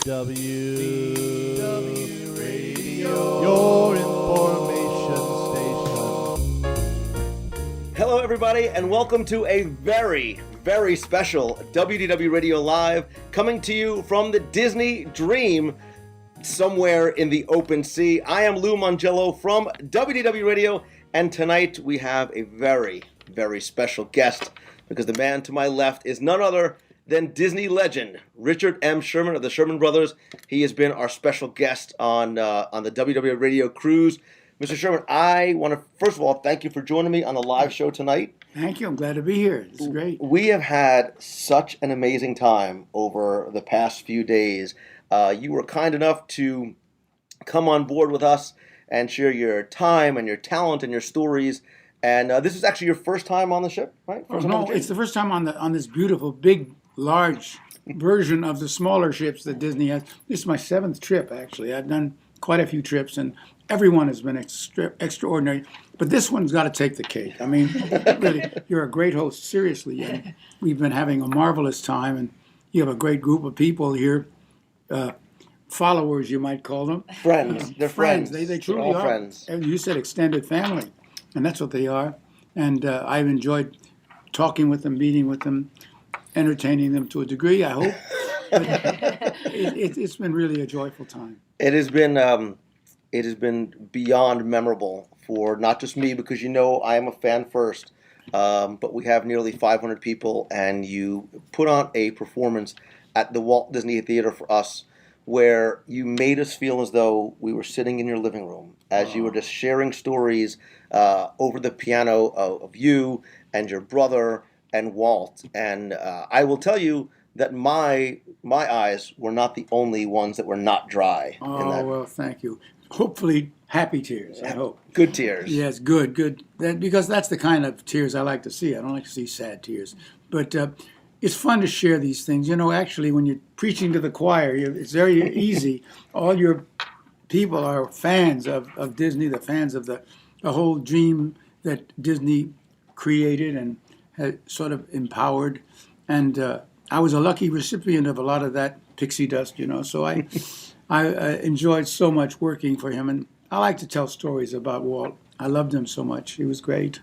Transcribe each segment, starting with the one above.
WDW Radio, your information station. Hello, everybody, and welcome to a very, very special WDW Radio Live, coming to you from the Disney Dream, somewhere in the open sea. I am Lou Mongello from WDW Radio, and tonight we have a very, very special guest, because the man to my left is none other than Disney legend Richard M. Sherman of the Sherman Brothers. He has been our special guest on the WDW Radio cruise. Mr. Sherman, I want to, first of all, thank you for joining me on the live show tonight. Thank you. I'm glad to be here. It's great. We have had such an amazing time over the past few days. You were kind enough to come on board with us and share your time and your talent and your stories. And this is actually your first time on the ship, right? No, it's the first time on this beautiful, big, large version of the smaller ships that Disney has. This is my 7th trip, actually. I've done quite a few trips, and everyone has been extraordinary. But this one's got to take the cake. I mean, really, you're a great host, seriously. And we've been having a marvelous time, and you have a great group of people here, followers, you might call them. Friends. They're friends. They truly all are. Friends. And you said extended family, and that's what they are. And I've enjoyed talking with them, meeting with them, entertaining them to a degree, I hope. It's been really a joyful time. It has been beyond memorable for not just me, because you know I am a fan first, but we have nearly 500 people, and you put on a performance at the Walt Disney Theater for us where you made us feel as though we were sitting in your living room as you were just sharing stories over the piano of you and your brother and Walt. And I will tell you that my eyes were not the only ones that were not dry. Oh, well, thank you. Hopefully happy tears, I hope. Good tears. Yes, good. Because that's the kind of tears I like to see. I don't like to see sad tears. But it's fun to share these things. You know, actually, when you're preaching to the choir, it's very easy. All your people are fans of Disney, the fans of the whole dream that Disney created and had sort of empowered. And I was a lucky recipient of a lot of that pixie dust, you know. So I enjoyed so much working for him. And I like to tell stories about Walt. I loved him so much. He was great.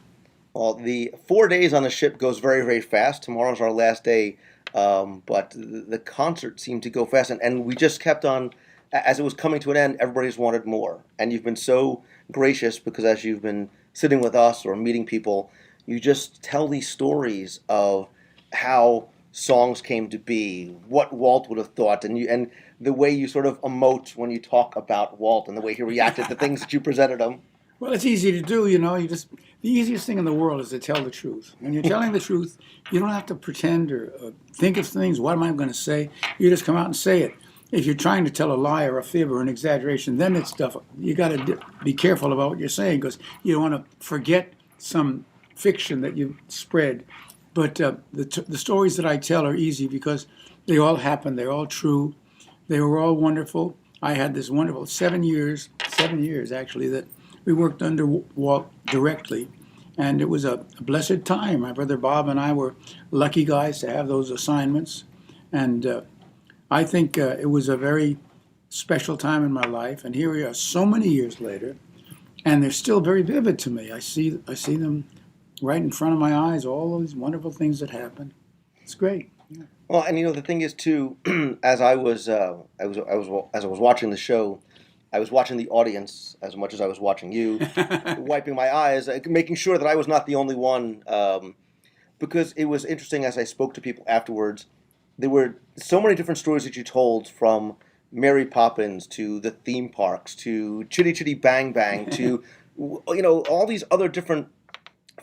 Well, the 4 days on the ship goes very, very fast. Tomorrow's our last day, but the concert seemed to go fast. And we just kept on, as it was coming to an end, everybody just wanted more. And you've been so gracious, because as you've been sitting with us or meeting people, you just tell these stories of how songs came to be, what Walt would have thought, and the way you sort of emote when you talk about Walt and the way he reacted to things that you presented him. Well, it's easy to do, you know. The easiest thing in the world is to tell the truth. When you're telling the truth, you don't have to pretend or think of things. What am I going to say? You just come out and say it. If you're trying to tell a lie or a fib or an exaggeration, then it's stuff. You got to be careful about what you're saying, because you don't want to forget some fiction that you spread. But the stories that I tell are easy because they all happened. They're all true. They were all wonderful. I had this wonderful 7 years actually, that we worked under Walt directly. And it was a blessed time. My brother Bob and I were lucky guys to have those assignments. And I think it was a very special time in my life. And here we are so many years later, and they're still very vivid to me. I see them right in front of my eyes, all of these wonderful things that happened. It's great. Yeah. Well, and you know the thing is too, as I was watching the show, I was watching the audience as much as I was watching you, wiping my eyes, making sure that I was not the only one, because it was interesting as I spoke to people afterwards. There were so many different stories that you told, from Mary Poppins to the theme parks to Chitty Chitty Bang Bang to all these other different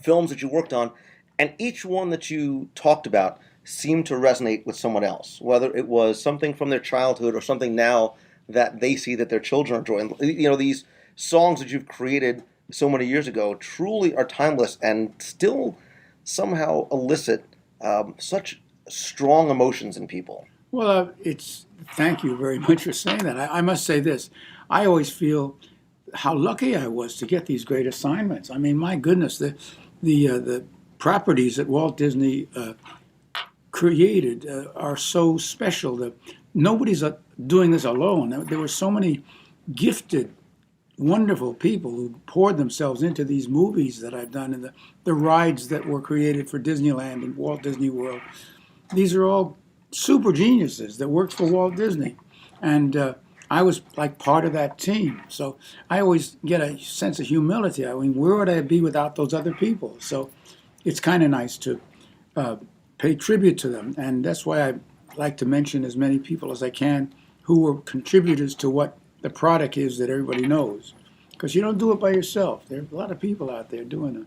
films that you worked on, and each one that you talked about seemed to resonate with someone else, whether it was something from their childhood or something now that they see that their children are enjoying. These songs that you've created so many years ago truly are timeless and still somehow elicit such strong emotions in people. Well, thank you very much for saying that. I must say this. I always feel how lucky I was to get these great assignments. I mean, my goodness, the properties that Walt Disney created are so special that nobody's doing this alone. There were so many gifted, wonderful people who poured themselves into these movies that I've done and the rides that were created for Disneyland and Walt Disney World. These are all super geniuses that worked for Walt Disney. And I was like part of that team. So I always get a sense of humility. I mean, where would I be without those other people? So it's kind of nice to pay tribute to them. And that's why I like to mention as many people as I can who were contributors to what the product is that everybody knows. Because you don't do it by yourself. There are a lot of people out there doing it.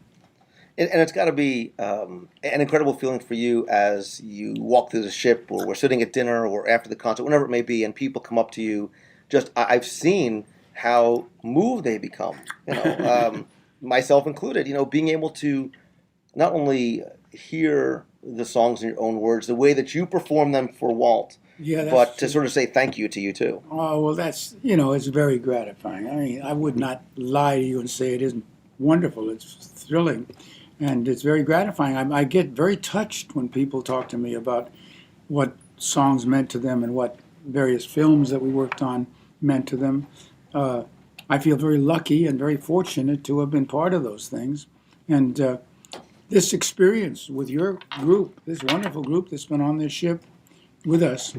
And it's got to be an incredible feeling for you as you walk through the ship, or we're sitting at dinner, or after the concert, whatever it may be, and people come up to you. Just I've seen how moved they become, myself included. Being able to not only hear the songs in your own words, the way that you perform them for Walt, but to sort of say thank you to you too. Oh well, that's it's very gratifying. I mean, I would not lie to you and say it isn't wonderful. It's thrilling. And it's very gratifying. I get very touched when people talk to me about what songs meant to them and what various films that we worked on meant to them. I feel very lucky and very fortunate to have been part of those things. And this experience with your group, this wonderful group that's been on this ship with us,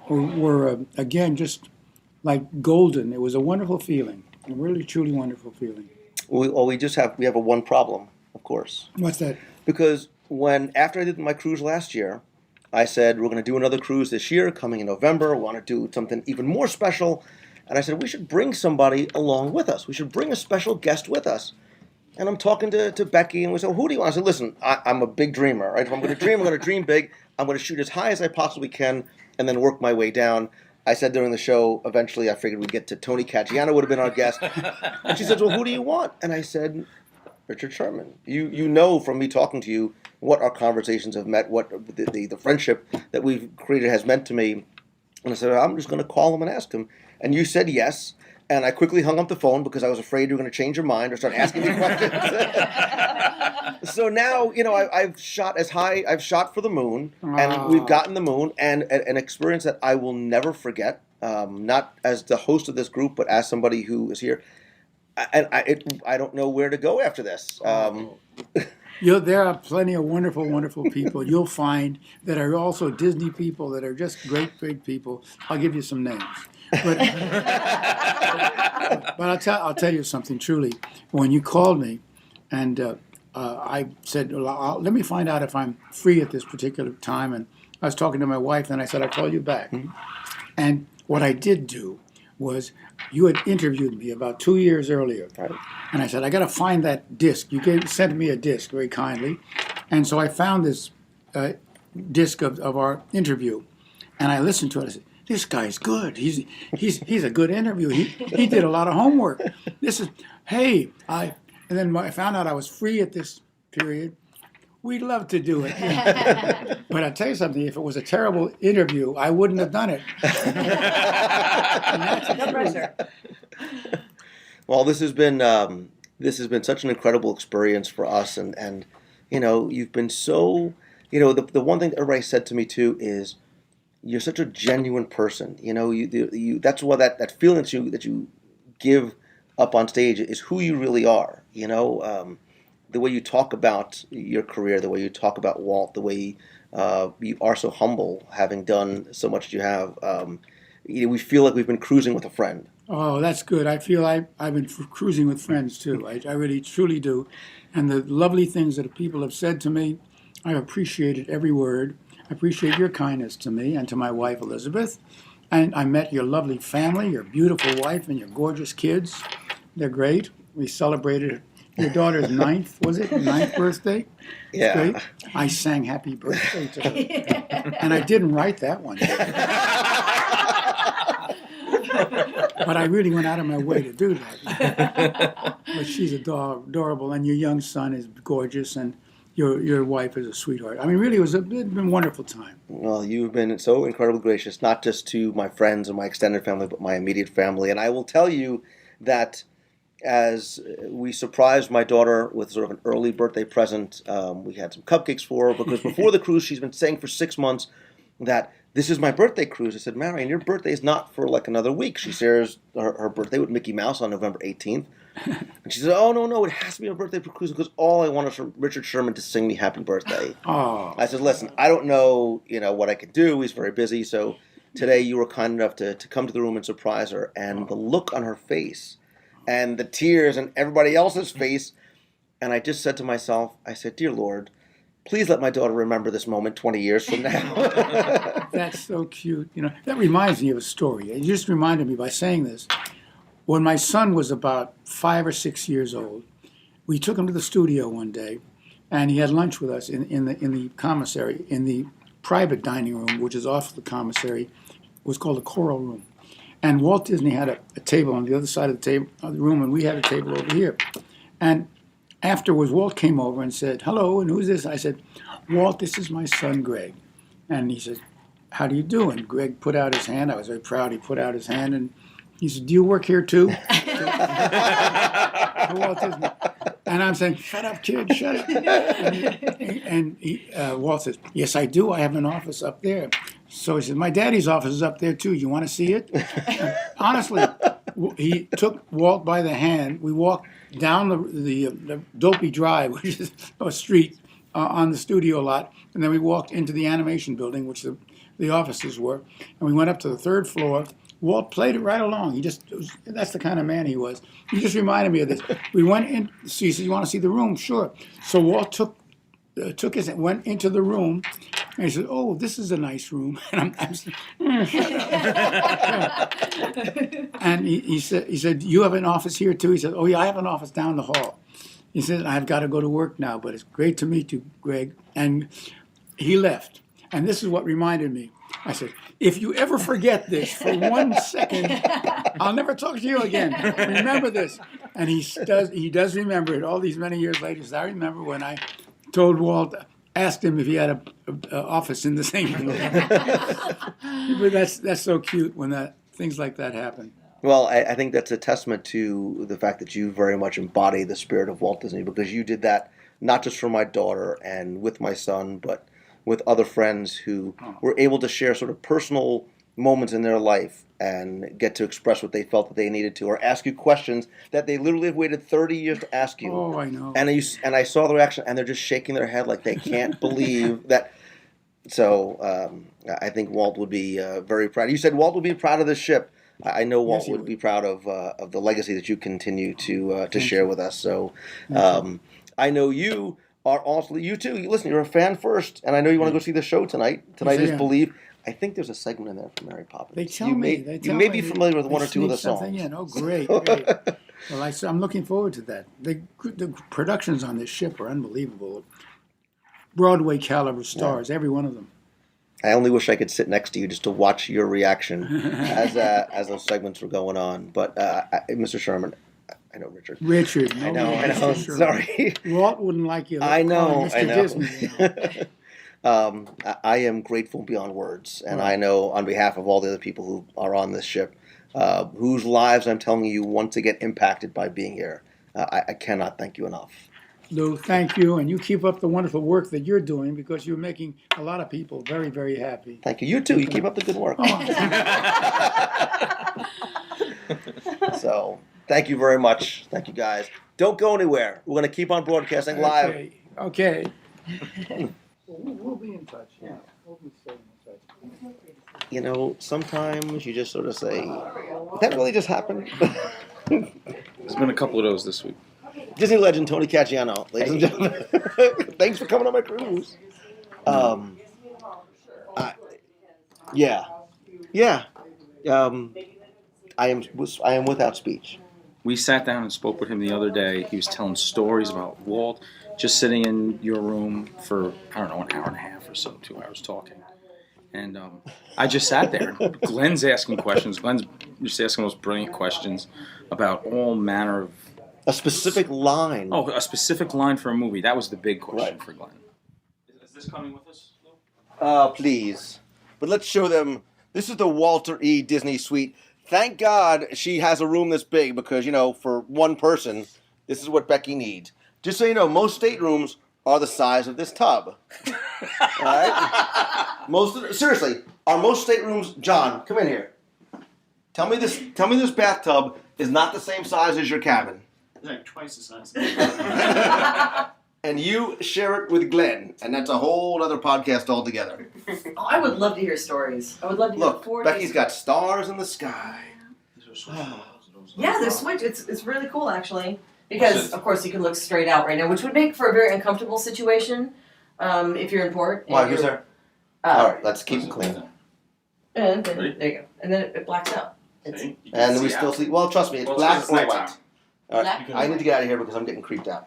were again, just like golden. It was a wonderful feeling, a really, truly wonderful feeling. We have a one problem. Of course. What's that? Because after I did my cruise last year, I said, we're going to do another cruise this year, coming in November. We want to do something even more special. And I said, we should bring somebody along with us. We should bring a special guest with us. And I'm talking to Becky, and we said, well, who do you want? I said, listen, I'm a big dreamer, right? If I'm going to dream, I'm going to dream big. I'm going to shoot as high as I possibly can and then work my way down. I said during the show, eventually I figured we'd get to Tony Caggiano would have been our guest. And she said, well, who do you want? And I said, Richard Sherman. You know from me talking to you what our conversations have meant, what the friendship that we've created has meant to me. And I said, I'm just going to call him and ask him. And you said yes. And I quickly hung up the phone because I was afraid you were going to change your mind or start asking me questions. So now, I've shot as high. I've shot for the moon, and we've gotten the moon, and an experience that I will never forget. Not as the host of this group, but as somebody who is here. And I don't know where to go after this. There are plenty of wonderful, wonderful people you'll find that are also Disney people that are just great, great people. I'll give you some names. But I'll tell you something truly. When you called me and I said, let me find out if I'm free at this particular time. And I was talking to my wife and I said, I'll call you back. Mm-hmm. And what I did do was you had interviewed me about 2 years earlier. Right. And I said, I got to find that disc. You sent me a disc very kindly. And so I found this disc of our interview. And I listened to it. I said, this guy's good. He's a good interview. He did a lot of homework. And then I found out I was free at this period. We'd love to do it. But I'll tell you something, if it was a terrible interview, I wouldn't have done it. No pressure. Well, this has been such an incredible experience for us, and you've been so, the one thing that everybody said to me too is you're such a genuine person. You that's what that feeling that you give up on stage is who you really are. The way you talk about your career, the way you talk about Walt, the way you are so humble, having done so much as you have. We feel like we've been cruising with a friend. Oh, that's good. I feel I've been cruising with friends, too. I really, truly do. And the lovely things that people have said to me, I appreciated every word. I appreciate your kindness to me and to my wife, Elizabeth. And I met your lovely family, your beautiful wife, and your gorgeous kids. They're great. We celebrated your daughter's ninth birthday? Yeah. Great. I sang happy birthday to her. And I didn't write that one. But I really went out of my way to do that. But she's adorable, and your young son is gorgeous, and your wife is a sweetheart. I mean, really, it's been a wonderful time. Well, you've been so incredibly gracious, not just to my friends and my extended family, but my immediate family. And I will tell you that as we surprised my daughter with sort of an early birthday present, we had some cupcakes for her because before the cruise, she's been saying for 6 months that this is my birthday cruise. I said, Marion, your birthday is not for like another week. She shares her birthday with Mickey Mouse on November 18th. And she said, oh, no, it has to be a birthday cruise because all I want is for Richard Sherman to sing me happy birthday. Oh. I said, listen, I don't know, what I could do. He's very busy. So today you were kind enough to come to the room and surprise her. And the look on her face and the tears and everybody else's face. And I just said to myself, I said, dear Lord, please let my daughter remember this moment 20 years from now. That's so cute. That reminds me of a story. You just reminded me by saying this. When my son was about 5 or 6 years old, we took him to the studio one day, and he had lunch with us in the commissary, in the private dining room, which is off the commissary. It was called the Coral Room. And Walt Disney had a table on the other side of the room, and we had a table over here. And afterwards, Walt came over and said, hello, and who's this? I said, Walt, this is my son, Greg. And he said, how do you do? And Greg put out his hand. I was very proud. He put out his hand, and he said, do you work here too? To Walt Disney. And I'm saying, shut up, kid, shut up. And Walt says, yes, I do. I have an office up there. So he said, my daddy's office is up there too. You want to see it? Honestly, he took Walt by the hand. We walked down the Dopey Drive, which is a street on the studio lot, and then we walked into the animation building, which the offices were, and we went up to the third floor. Walt played it right along. That's the kind of man he was. He just reminded me of this. We went in. So he said, you want to see the room? Sure. So Walt took went into the room, and he said, oh, this is a nice room. And I'm saying, shut up. And he said, you have an office here too? He said, oh yeah, I have an office down the hall. He said, I've got to go to work now, but it's great to meet you, Greg. And he left. And this is what reminded me. I said, if you ever forget this for 1 second, I'll never talk to you again. Remember this. And he does remember it all these many years later. He said, I remember when I told Walt, asked him if he had an office in the same room. But that's so cute when things like that happen. Well, I think that's a testament to the fact that you very much embody the spirit of Walt Disney, because you did that not just for my daughter and with my son, but with other friends who were able to share sort of personal moments in their life and get to express what they felt that they needed to, or ask you questions that they literally have waited 30 years to ask you. Oh, I know. And I saw the reaction, and they're just shaking their head like they can't believe that. So I think Walt would be very proud. You said Walt would be proud of this ship. I know Walt would be proud of the legacy that you continue to share with us. So I know you are also, you too. Listen, you're a fan first, and I know you want to go see the show tonight. Tonight is Believe. I think there's a segment in there for Mary Poppins. They tell me. You may be familiar with one or two of the songs. Yeah, no, great. Well, I'm looking forward to that. The productions on this ship are unbelievable. Broadway caliber stars, every one of them. I only wish I could sit next to you just to watch your reaction as those segments were going on. But Mr. Sherman, I know Richard. Richard, I know. Sorry. Walt wouldn't like you. I know. Disney, I am grateful beyond words, and I know on behalf of all the other people who are on this ship, whose lives I'm telling you want to get impacted by being here. I cannot thank you enough. Lou, thank you, and you keep up the wonderful work that you're doing, because you're making a lot of people very, very happy. Thank you. You too. You keep up the good work. So, thank you very much. Thank you, guys. Don't go anywhere. We're going to keep on broadcasting live. Okay. We'll be in touch. Yeah, we'll be staying in touch. Sometimes you just sort of say, that really just happened? There's been a couple of those this week. Disney legend Tony Caggiano, ladies and gentlemen. Thanks for coming on my cruise. I am without speech. We sat down and spoke with him the other day. He was telling stories about Walt, just sitting in your room for, I don't know, an hour and a half or so, 2 hours talking. And I just sat there. Glenn's asking questions. Glenn's just asking those brilliant questions about all manner of... A specific line. Oh, a specific line for a movie. That was the big question for Glenn. Is this coming with us, Lou? Please. But let's show them. This is the Walter E. Disney Suite. Thank God she has a room this big, because, for one person, this is what Becky needs. Just so you know, most staterooms are the size of this tub. All right? Seriously, Are most staterooms, John, come in here. Tell me this bathtub is not the same size as your cabin. It's like twice the size. And you share it with Glenn, and that's a whole other podcast altogether. Oh, I would love to hear stories. I would love to hear Look, 4 Becky's days. got stars in the sky. Yeah, they're switch. It's really cool actually because of course you can look straight out right now, which would make for a very uncomfortable situation if you're in port. Why, who's there? All right, let's keep it clean. And then, there you go. And then it blacks out. It's And we still see. Well, trust me, it's Well, black it's or nighttime. white. All right, black. I need to get out of here because I'm getting creeped out.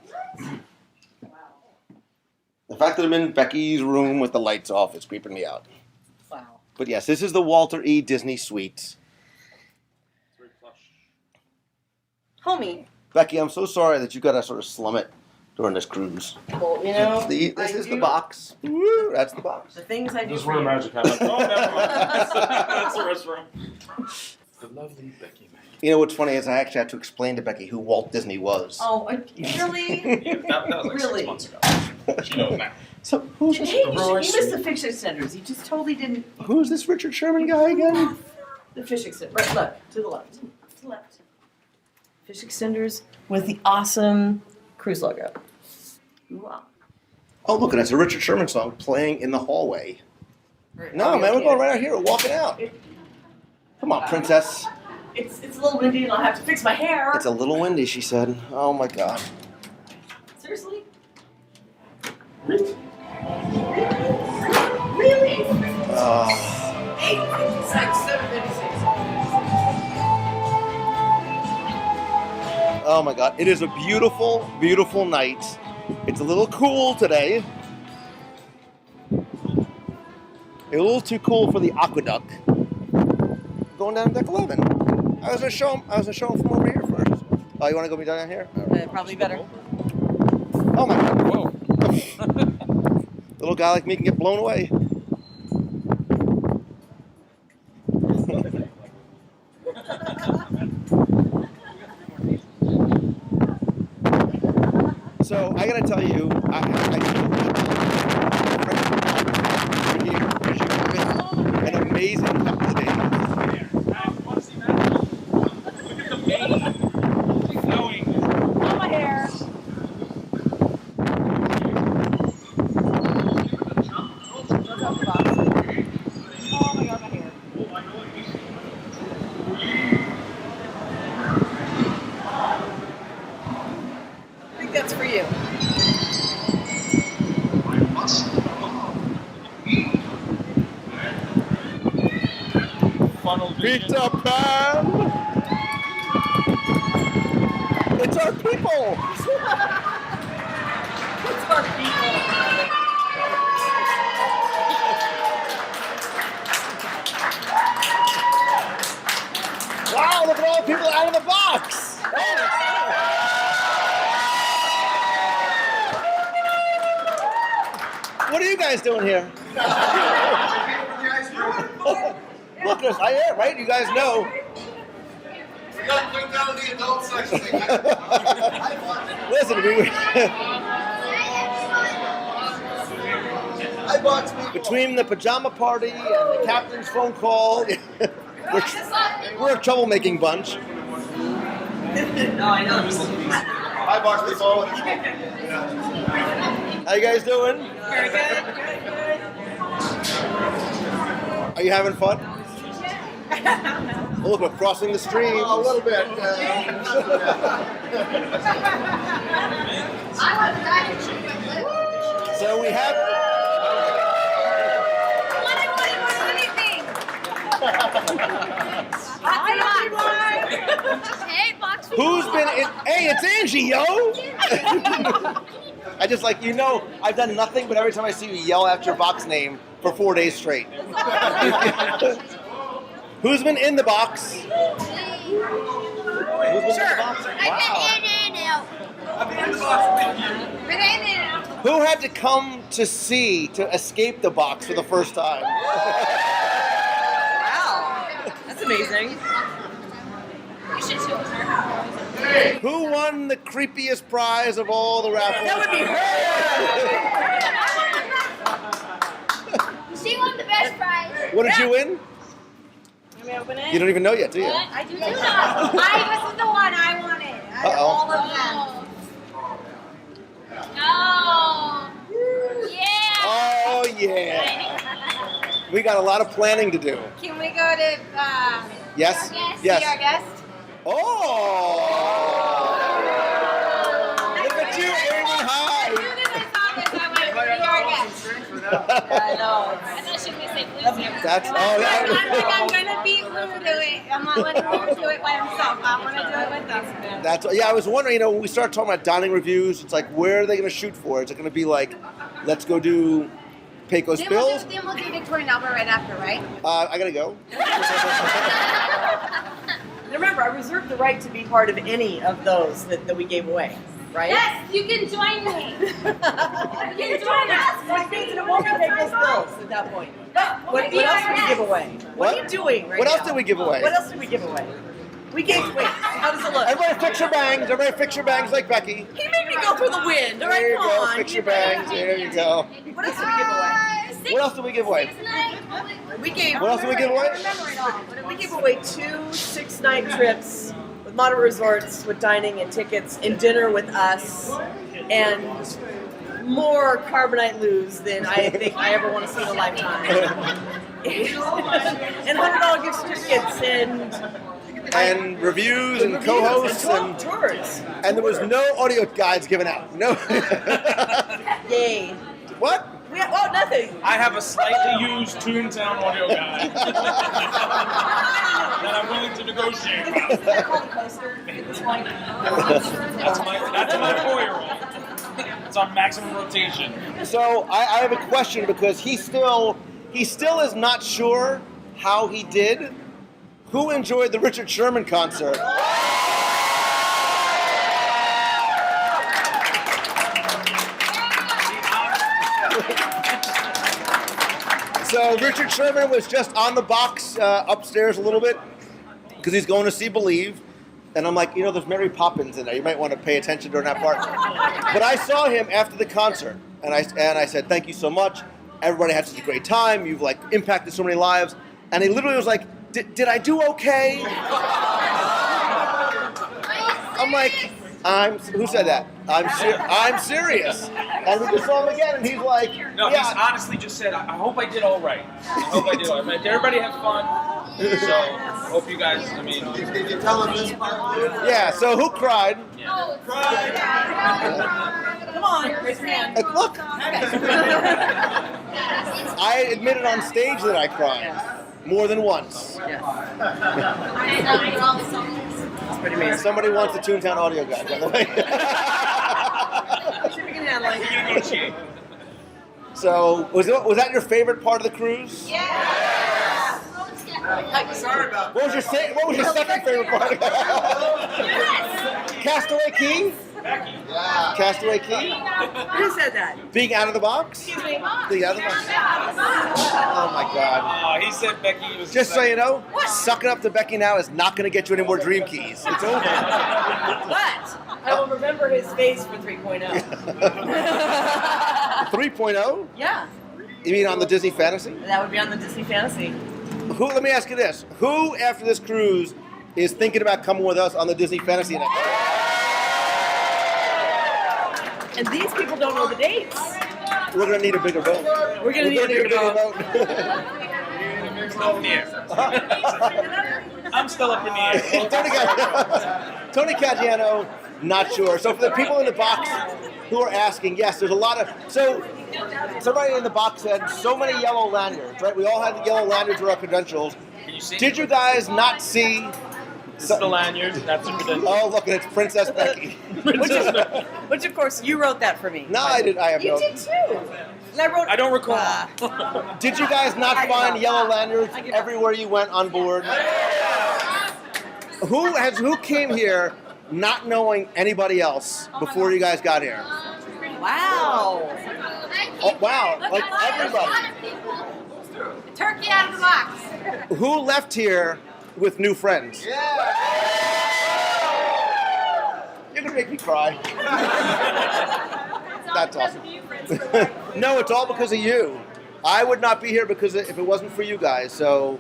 The fact that I'm in Becky's room with the lights off is creeping me out. Wow. But yes, this is the Walter E. Disney Suites. Homie. Becky, I'm so sorry that you got to sort of slum it during this cruise. Well, you know. This is the box. Woo, that's the box. The things I do This is for where you. magic happens. Oh, never mind. That's the restroom. The lovely Becky. You know what's funny is I actually had to explain to Becky who Walt Disney was. Oh, really? That was like Really? 6 months ago. She knows now. So who's Hey, this, you missed the fish extenders. You just totally didn't. who's this Richard Sherman guy again? The fish extender. Right, look, to the left. To the left. Fish extenders with the awesome cruise logo. Wow. Oh, look, and it's a Richard Sherman song playing in the hallway. No, man, we're going right out here. We're walking out. Come on, princess. It's a little windy and I'll have to fix my hair. It's a little windy, she said. Oh, my God. Seriously? Really? Really? 8:56, 7:56. Oh, my God. It is a beautiful, beautiful night. It's a little cool today. A little too cool for the aqueduct. Going down to deck 11. I was gonna show him from over here first. Oh, you want to go down here? All right. Probably better. Oh my God! Whoa. Little guy like me can get blown away. So I gotta tell you, an amazing couple of days. Oh, my hair. Oh my God, my hair. I think that's for you. Peter Pan! It's our people! It's our people. Wow, look at all the people out of the box! What are you guys doing here? Look, I am, right? You guys know. We got to bring down the adult section. Listen, we I bought me. between the pajama party and the captain's phone call, we're a troublemaking bunch. No, I know. I bought me all. How you guys doing? Very good. Are you having fun? Oh, look, we're crossing the stream. A little bit. So we have. Hey, box. Who's been in? Hey, it's Angie, yo! I just like, I've done nothing, but every time I see you yell out your box name for 4 days straight. Who's been in the box? Who's been in the box? Who had to come to escape the box for the first time? Wow. That's amazing. Who won the creepiest prize of all the raffles? That would be her. She won the best prize. What did you win? Let me open it. You don't even know yet, do you? I do not. This is the one I wanted. Out of Uh-oh. all of them. Oh. Yeah. Oh, yeah. We got a lot of planning to do. Can we go to Yes? see our Yes. guest? Oh! Look at you aiming As high. soon as I saw this, I went to see our guest. I know. And then should we say Blue's here? That's, I'm oh, like, yeah. I'm gonna beat Blue to it. I'm not letting Blue do it by himself. I want to do it with us. That's, yeah, I was wondering, when we started talking about dining reviews, it's like, where are they going to shoot for? Is it going to be like, let's go do Pecos Bills? Then we'll do Victoria and Albert right after, right? I got to go. Remember, I reserved the right to be part of any of those that we gave away, right? Yes, you can join me. You can join us. Which means it won't be Pecos Bills at that point. What else did we give away? What are you doing right What now? else did we give away? What else did we give away? We gave, wait, how does it look? Everybody fix your bangs. Everybody fix your bangs like Becky. He made me go through the wind. All There right, you come go. on. Fix your bangs. There you go. What else did we give away? What else did we give away? We gave. What else did we give away? We gave away 2 6-night trips with Modern Resorts, with dining and tickets, and dinner with us, and more Carbonite Lose than I think I ever want to see in a lifetime. And $100 gift certificates And reviews and co-hosts and tours. and there was no audio guides given out. No. Yay. What? Oh, nothing. I have a slightly used Toontown audio guide that I'm willing to negotiate. They're called a coaster. This one. That's my 4-year-old. It's on maximum rotation. So I have a question because he still is not sure how he did. Who enjoyed the Richard Sherman concert? So Richard Sherman was just on the box upstairs a little bit because he's going to see Believe. And I'm like, there's Mary Poppins in there. You might want to pay attention during that part. But I saw him after the concert, and I said, thank you so much. Everybody had such a great time. You've impacted so many lives. And he literally was like, did I do okay? I'm like, who said that? I'm serious. And we just saw him again, and he's like, No, yeah. he's honestly just said, I hope I did all right. Did everybody have fun? So, hope you guys, Did you tell him this part? Yeah, so who cried? Come on, raise your hand. Look. I admitted on stage that I cried more than once. Yes. That's pretty amazing. Somebody wants the Toontown audio guide, by the way. We can handle it. negotiate. So, was that your favorite part of the cruise? Yeah. Sorry about What was your second favorite part? Castaway Key? Yeah. Castaway Key? Who said that? Being out of the box? Excuse me. Being out of the box? Oh my God. He said Becky was. Just so you know, sucking up to Becky now is not going to get you any more dream keys. It's over. But I will remember his face for 3.0. 3.0? Yeah, You mean on the Disney Fantasy? that would be on the Disney Fantasy. Let me ask you this. Who, after this cruise, is thinking about coming with us on the Disney Fantasy next year? And these people don't know the dates. We're going to need a bigger boat. We're going to need a bigger boat. Up in the air. I'm still up in the air. Tony Caggiano, not sure. So for the people in the box who are asking, yes, there's a lot of... So somebody in the box said so many yellow lanyards, right? We all had the yellow lanyards with our credentials. Can you see? Did you guys not see... This is the lanyard. That's the credential. Oh, look, it's Princess Becky. Which, of course, you wrote that for me. No, I did. I have You no... did too. And I wrote. I don't recall. Did you guys not find yellow lanyards everywhere you went on board? Who came here not knowing anybody else before you guys got here? Wow. Oh, wow, like everybody. Turkey out of the box. Who left here with new friends? You're gonna make me cry. That's awesome. No, it's all because of you. I would not be here because if it wasn't for you guys. So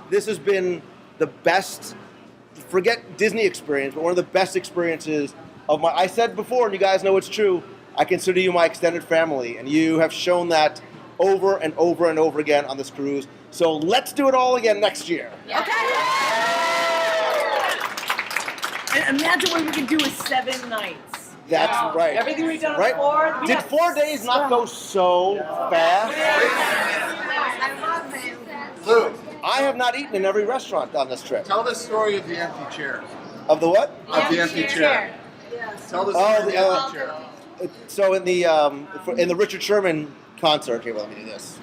this has been the best, forget Disney experience, but one of the best experiences of my, I said before, and you guys know it's true, I consider you my extended family, and you have shown that over and over and over again on this cruise. So let's do it all again next year. Okay. And imagine what we can do with 7 nights. That's right. Everything we've done Right? before. We Did have 4 days not go so fast? Lou, I have not eaten in every restaurant on this trip. tell the story of the empty chair. Of the what? Of the empty chair. Tell the story Oh, of the empty chair. So in the Richard Sherman concert, here, let me do this.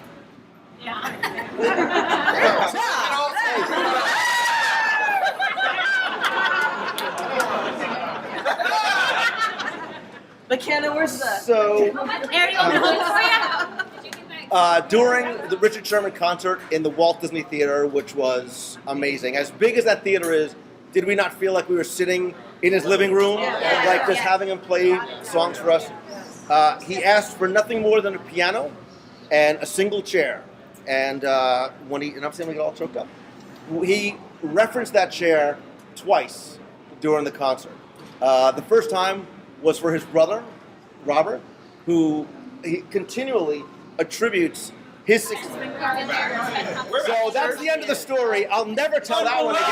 McKenna, where's the... So There you go. during the Richard Sherman concert in the Walt Disney Theater, which was amazing, as big as that theater is, did we not feel like we were sitting in his living room, like just having him play songs for us? He asked for nothing more than a piano and a single chair. And when he, and I'm saying we get all choked up, he referenced that chair twice during the concert. The first time was for his brother, Robert, who he continually attributes his success. So that's the end of the story. I'll never tell that one again.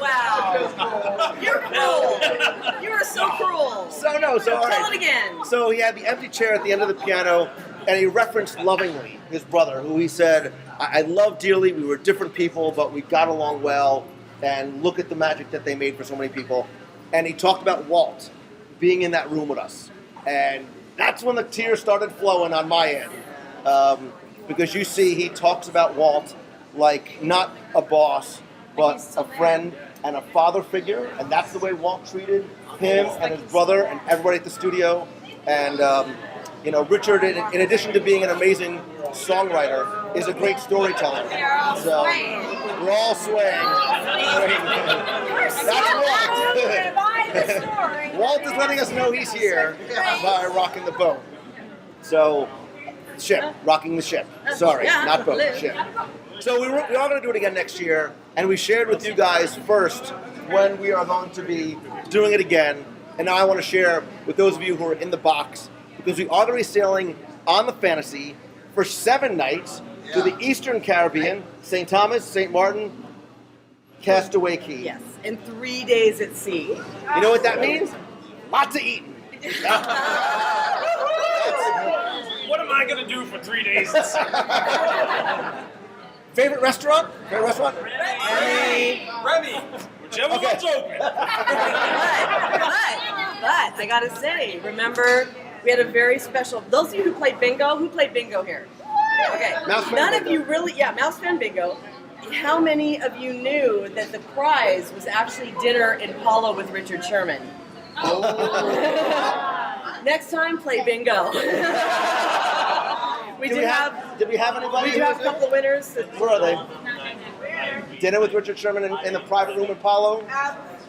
Wow. You're cruel. You are so cruel. So no, so all Tell right. it again. So he had the empty chair at the end of the piano, and he referenced lovingly his brother, who he said, I love dearly, we were different people, but we got along well, and look at the magic that they made for so many people. And he talked about Walt being in that room with us. And that's when the tears started flowing on my end. Because you see, he talks about Walt like not a boss, but a friend and a father figure. And that's the way Walt treated him and his brother and everybody at the studio. And, Richard, in addition to being an amazing songwriter, is a great storyteller. So we're all swaying. That's Walt. Walt is letting us know he's here by rocking the boat. So, rocking the ship. Sorry, not boat, ship. So we are going to do it again next year, and we shared with you guys first when we are going to be doing it again. And now I want to share with those of you who are in the box, because we are going to be sailing on the Fantasy for 7 nights to the Eastern Caribbean, St. Thomas, St. Martin, Castaway Cay. Yes, and 3 days at sea. You know what that means? Lots of eating. What am I gonna do for 3 days? Favorite restaurant? Remy. Whichever Okay. one's open. But I gotta say, remember, we had a very special. Those of you who played bingo here? Okay. Mouse fan None of bingo. you really, mouse fan bingo. How many of you knew that the prize was actually dinner in Palo with Richard Sherman? Next time, play bingo. Did we have anybody? We do have a couple of winners. Where are they? Dinner with Richard Sherman in the private room in Palo?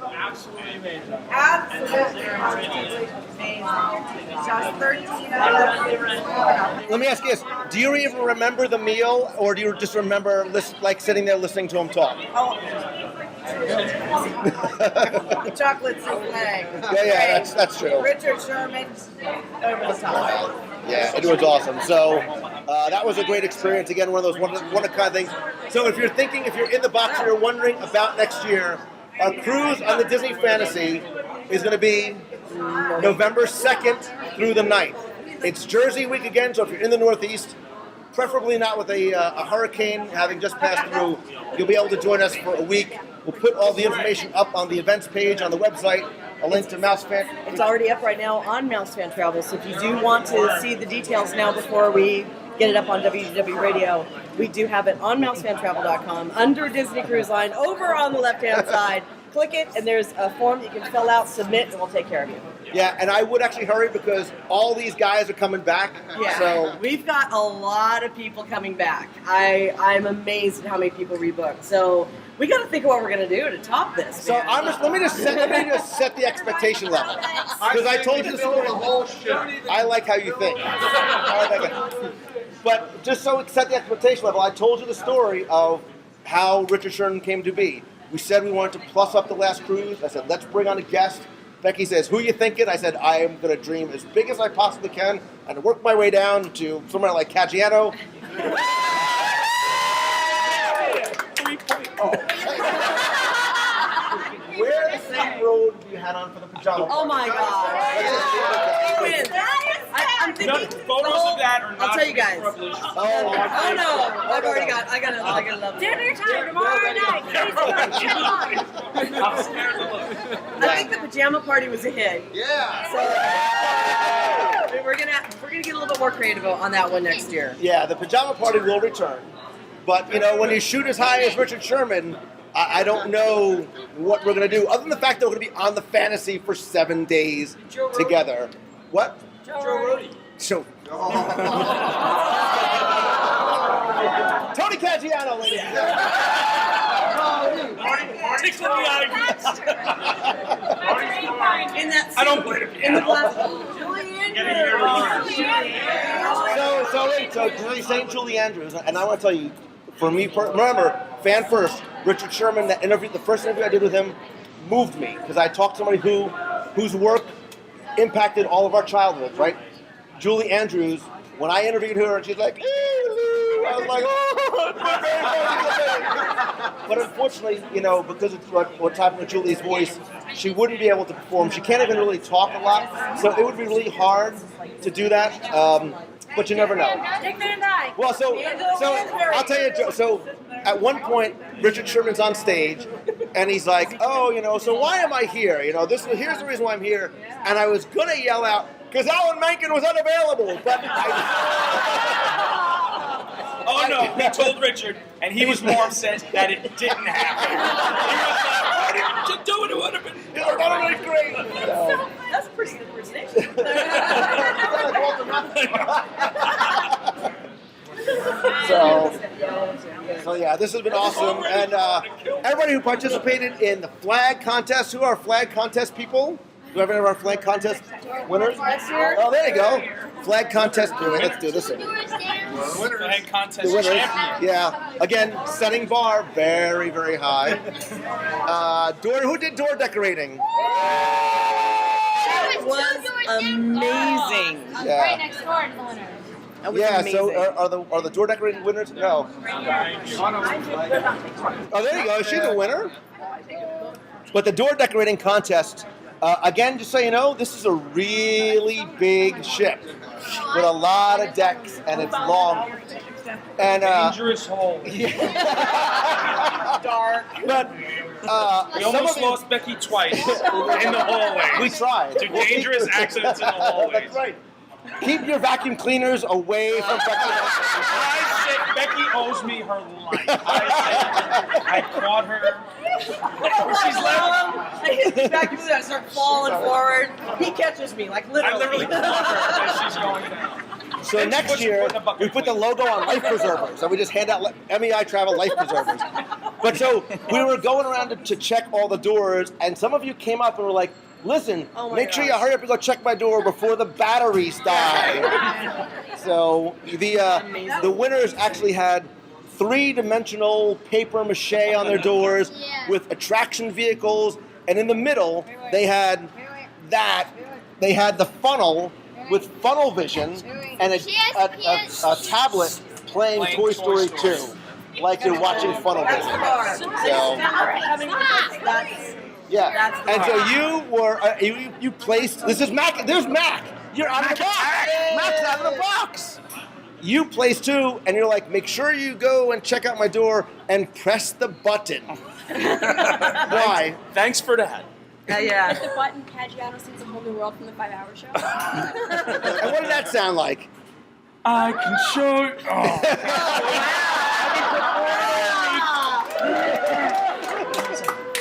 Absolutely amazing. Absolutely. Just 13 Let me ask you this. Do you even remember the meal, or do you just remember sitting there listening to him talk? The chocolate souffle. Yeah, that's true. Richard Sherman over the top. Yeah, it was awesome. So that was a great experience. Again, one of those one of kind of things. So if you're in the box and you're wondering about next year, our cruise on the Disney Fantasy is going to be November 2nd through the 9th. It's Jersey week again, so if you're in the Northeast, preferably not with a hurricane having just passed through, you'll be able to join us for a week. We'll put all the information up on the events page on the website, a link to MouseFan. It's already up right now on MouseFan Travel, so if you do want to see the details now before we get it up on WDW Radio, we do have it on mousefantravel.com under Disney Cruise Line over on the left-hand side. click it, and there's a form that you can fill out, submit, and we'll take care of you. Yeah, and I would actually hurry because all these guys are coming back. Yeah, So we've got a lot of people coming back. I'm amazed at how many people rebooked. So we got to think of what we're going to do to top this. So man. let me just set the expectation level because I told you the story. The whole shit. I like how you think. I like it. But just so it set the expectation level, I told you the story of how Richard Sherman came to be. We said we wanted to plus up the last cruise. I said, let's bring on a guest. Becky says, who you thinking? I said, I am going to dream as big as I possibly can and work my way down to somewhere like Caggiano. 3.0. Where the same road you had on for the pajama? Oh my God! Win. I'm thinking. No, photos of that are not. I'll tell you guys. Oh Oh no! I've already got. I gotta love it. Dinner time tomorrow night. Please come. I'm scared to look. I think the pajama party was a hit. Yeah. So we're gonna get a little bit more creative on that one next year. Yeah, the pajama party will return. But, when you shoot as high as Richard Sherman, I don't know what we're going to do, other than the fact that we're going to be on the fantasy for 7 days together. What? Joe Rody. So, Tony Caggiano, ladies and Tickle me out of In that. I don't blame him. In the glass. So he's saying Julie Andrews, and I want to tell you, for me, remember, fan first, Richard Sherman, the first interview I did with him moved me, because I talked to somebody whose work impacted all of our childhoods, right? Julie Andrews, when I interviewed her, and she's like, "Hey, Lou," I was like, "Oh." But unfortunately, because it's what's happened with Julie's voice, she wouldn't be able to perform. She can't even really talk a lot, so it would be really hard to do that. But you never know. Well, so I'll tell you, so at one point, Richard Sherman's on stage, and he's like, "Oh, so why am I here? Here's the reason why I'm here." And I was gonna yell out, "Because Alan Menken was unavailable," but Oh no, he told Richard, and he was more upset that it didn't happen. He was like, "Why didn't you do it? It would have been great. That's pretty good impersonation. So yeah, this has been awesome, and everybody who participated in the flag contest. Who are flag contest people? Do we have any of our flag contest winners? Oh, there you go. Flag contest. Let's do this. flag contest The winners. champion." Yeah. Again, setting bar very, very high. Who did door decorating? That was amazing. Yeah. Right next door to the winner. That was Yeah. amazing. So are the door decorating winners? No. Oh, there you go. She's a winner. But the door decorating contest. Again, just so you know, this is a really big ship with a lot of decks, and it's long. And Dangerous hole. Dark. but We some almost of it- lost Becky twice in the hallway. we tried. To dangerous accidents in the hallways. That's right. Keep your vacuum cleaners away from I said Becky owes me her life. I caught her. She's laughing. I hit the back of the I start falling forward. He catches me, like I literally. literally caught her as she's going down. So And next she puts year, the bucket we put the plate. logo on life preservers, and we just hand out MEI Travel life preservers. But so we were going around to check all the doors, and some of you came up and were like, "Listen, Oh my make sure you gosh. hurry up and go check my door before the batteries die." So the winners actually had 3-dimensional paper mache on their doors with attraction vehicles, and in the middle they had that. They had the funnel with funnel vision and a tablet playing Toy Story 2, like you're watching funnel That's vision. the bar. So, That's yeah, That's the and so bar. you were you placed. This is Mac. There's Mac. You're out of the box. Mac's out of the box. You placed 2, and you're like, make sure you go and check out my door and press the button. Why? Thanks for that. yeah. The button Caggiano sees a whole new world from the 5-hour show. And what did that sound like? I can show you. Oh.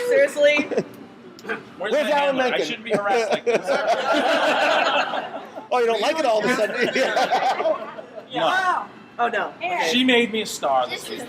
Seriously, Nolan family. I Mencken. shouldn't be harassed like this. Oh, you don't like it all of a sudden? No. Oh no. She made me a star this week.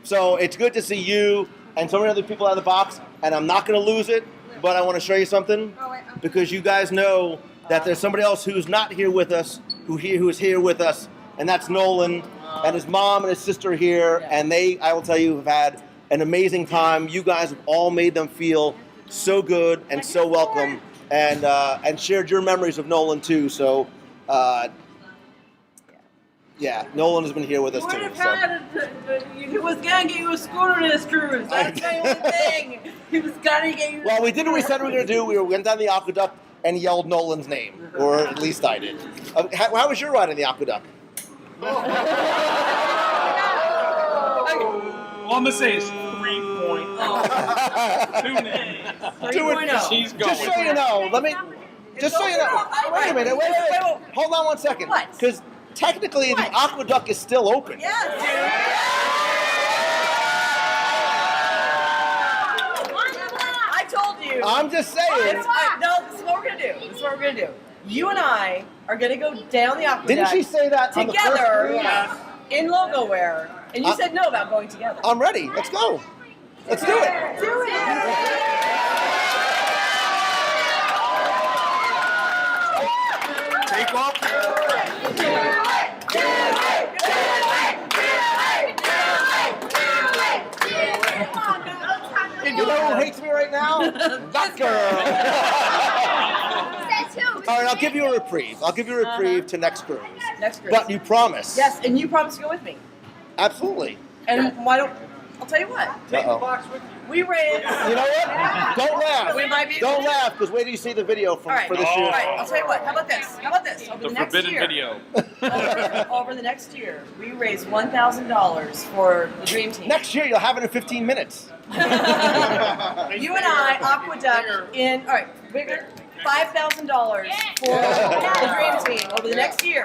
So it's good to see you and so many other people out of the box, and I'm not going to lose it, but I want to show you something, because you guys know that there's somebody else who's not here with us, who is here with us, and that's Nolan, and his mom and his sister are here, and they, I will tell you, have had an amazing time. You guys have all made them feel so good and so welcome, and shared your memories of Nolan too. So, yeah, Nolan has been here with us too. He was gonna get you a scooter in his cruise. That's the only thing. He was gonna get you. Well, we did what we said we were going to do. We went down the aqueduct and yelled Nolan's name, or at least I did. How was your ride in the aqueduct? All I'm gonna say is 3.0. Tune in. 3.0. She's going. Just so you know, just so you know. Wait a minute. Wait. Hold on one second. What? Because technically the aqueduct is still open. Yes. I told you. I'm just saying. No, this is what we're gonna do. You and I are gonna go down the aqueduct. Didn't she say that on the first together cruise? in logo wear? And you said no about going together. I'm ready. Let's go. Let's do it. Do it. Take off. You know who hates me right now? That girl. All right, I'll give you a reprieve. To next cruise. Next cruise. But you promise. Yes, and you promised to go with me. Absolutely. And why don't? I'll tell you what. Uh-oh. We raised. You know what? Don't laugh. We might be- Don't laugh, because wait till you see the video All right. for this All year. right. I'll tell you what. How about this? Over The next forbidden year. video. Over the next year, we raised $1,000 for the Dream Team. Next year, you'll have it in 15 minutes. You and I, Aqueduct, in, all right, bigger, $5,000 for the Dream Team over the next year.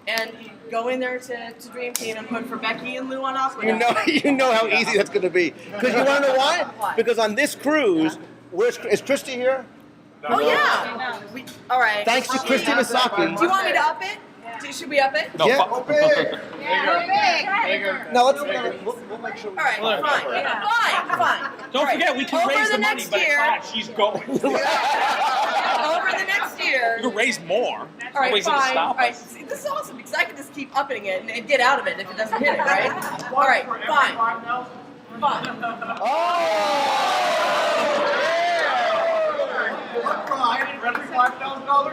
And go in there to Dream Team and put for Becky and Lou on Aqueduct. You know how easy that's going to be. Because you want to know why? Why? Because on this cruise, is Christy here? Oh, yeah. All right. Thanks to Christy Misaki. Do you want me to up it? Should we up it? No, Yeah. No, we'll make sure. All right, fine. Don't All right. forget, we can Over raise the money, next but year, it's not. She's going. over the next year. You can raise more. All right, Nobody's gonna fine. All stop right, us. see, this is awesome because I can just keep upping it and get out of it if it doesn't hit it, right? All right, fine. Fine.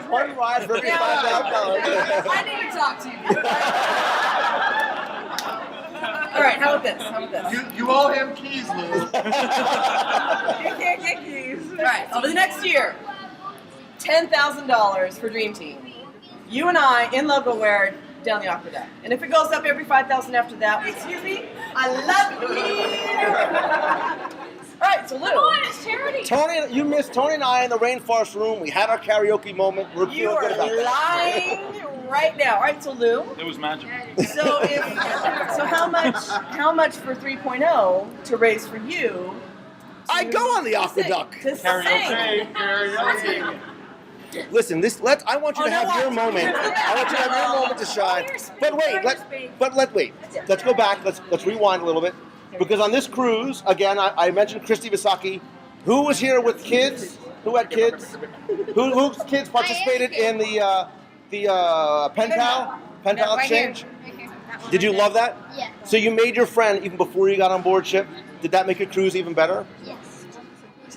One ride for every $5,000. I need to talk to you. All right, how about this? You owe him keys, Lou. You can't get keys. All right, over the next year, $10,000 for Dream Team. You and I in logo wear down the aqueduct. And if it goes up every 5,000 after that, excuse me, I love you. All right, so Lou. Come on, it's charity. Tony, you missed Tony and I in the rainforest room. We had our karaoke moment. We're You feeling are good about that. lying right now. All right, so Lou. It was magic. So how much for 3.0 to raise for you? I go on the aqueduct. To sing. Listen, I want you to have your moment. I want you to have your moment to shine. But wait, let's go back. Let's rewind a little bit. Because on this cruise, again, I mentioned Christy Visaki. Who was here with kids? Who had kids? Whose kids participated in the pen pal exchange? Did you love that? Yeah. So you made your friend even before you got on board ship. Did that make your cruise even better? Yes.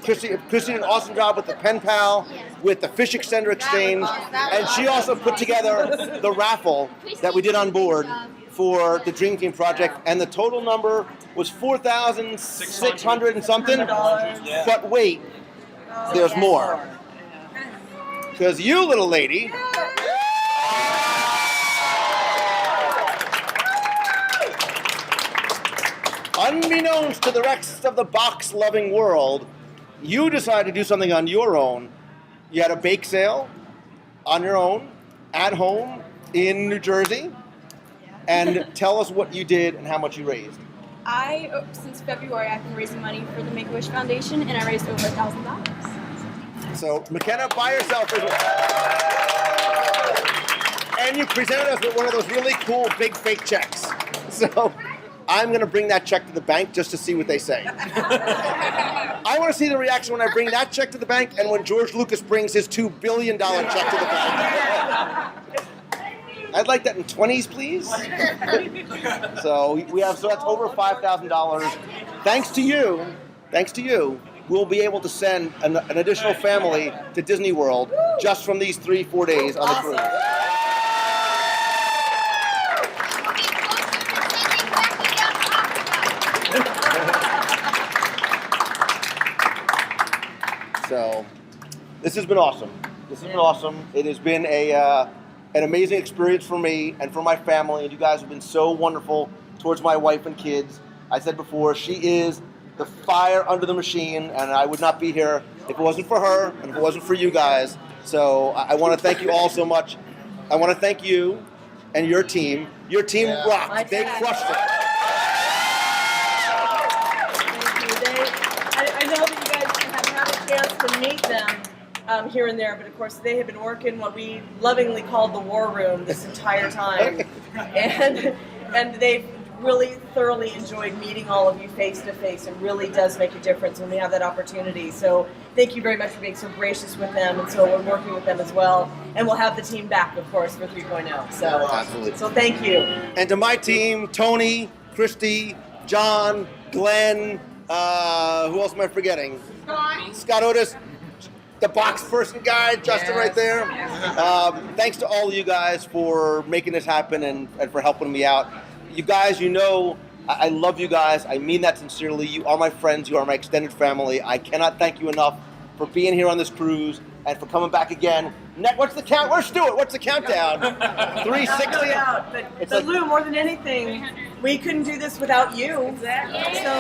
Christy did an awesome job with the pen pal, with the fish extender exchange, and she also put together the raffle that we did on board for the Dream Team project, and the total number was $4,600 and something. But wait, there's more. Because you, little lady, unbeknownst to the rest of the box-loving world, you decided to do something on your own. You had a bake sale on your own, at home, in New Jersey. And tell us what you did and how much you raised. Since February, I've been raising money for the Make-A-Wish Foundation, and I raised over $1,000. So McKenna, by yourself. And you presented us with one of those really cool big fake checks. So I'm going to bring that check to the bank just to see what they say. I want to see the reaction when I bring that check to the bank and when George Lucas brings his $2 billion check to the bank. I'd like that in 20s, please. So that's over $5,000. Thanks to you, we'll be able to send an additional family to Disney World just from these 3-4 days on the cruise. So this has been awesome. It has been an amazing experience for me and for my family, and you guys have been so wonderful towards my wife and kids. I said before, she is the fire under the machine, and I would not be here if it wasn't for her and if it wasn't for you guys. So I want to thank you all so much. I want to thank you and your team. Your team rocked. They crushed it. I know that you guys have had a chance to meet them here and there, but of course they have been working what we lovingly called the war room this entire time, and they've really thoroughly enjoyed meeting all of you face to face. It really does make a difference when we have that opportunity. So thank you very much for being so gracious with them, and so we're working with them as well, and we'll have the team back, of course, for 3.0. So absolutely. So thank you. And to my team, Tony, Christy, John, Glenn, who else am I forgetting? Scott Otis, the box person guy, Justin right there. Thanks to all of you guys for making this happen and for helping me out. You guys, I love you guys. I mean that sincerely. You are my friends. You are my extended family. I cannot thank you enough for being here on this cruise and for coming back again. What's the count? Where's Stuart? What's the countdown? 360? But Lou, more than anything, we couldn't do this without you. Exactly. So,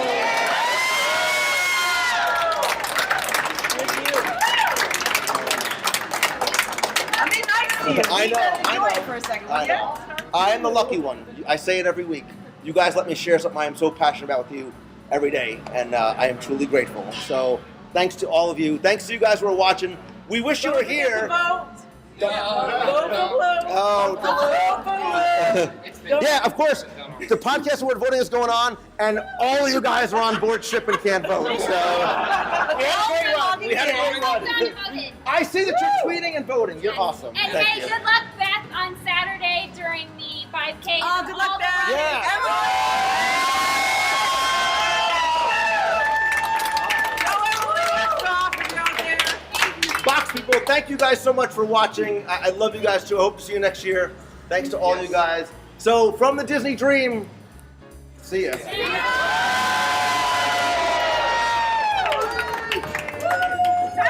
I know. For a second, I know. I am the lucky one. I say it every week. You guys let me share something I am so passionate about with you every day, and I am truly grateful. So thanks to all of you. Thanks to you guys who are watching. We wish you were here. Yeah, of course. The podcast award voting is going on, and all of you guys are on board ship and can't vote. So we had a great run. I see that you're tweeting and voting. You're awesome. And Thank hey, you. good luck, Beth, on Saturday during the 5K. Oh, good luck, Beth. Yeah. Box people, thank you guys so much for watching. I love you guys too. I hope to see you next year. Thanks to all you guys. So from the Disney Dream, see ya. Time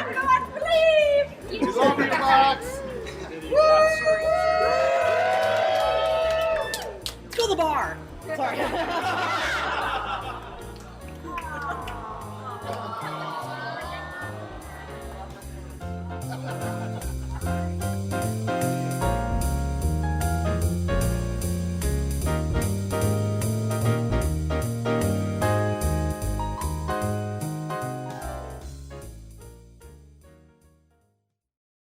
to go out to believe. You love me, Box. Go to the bar. Sorry.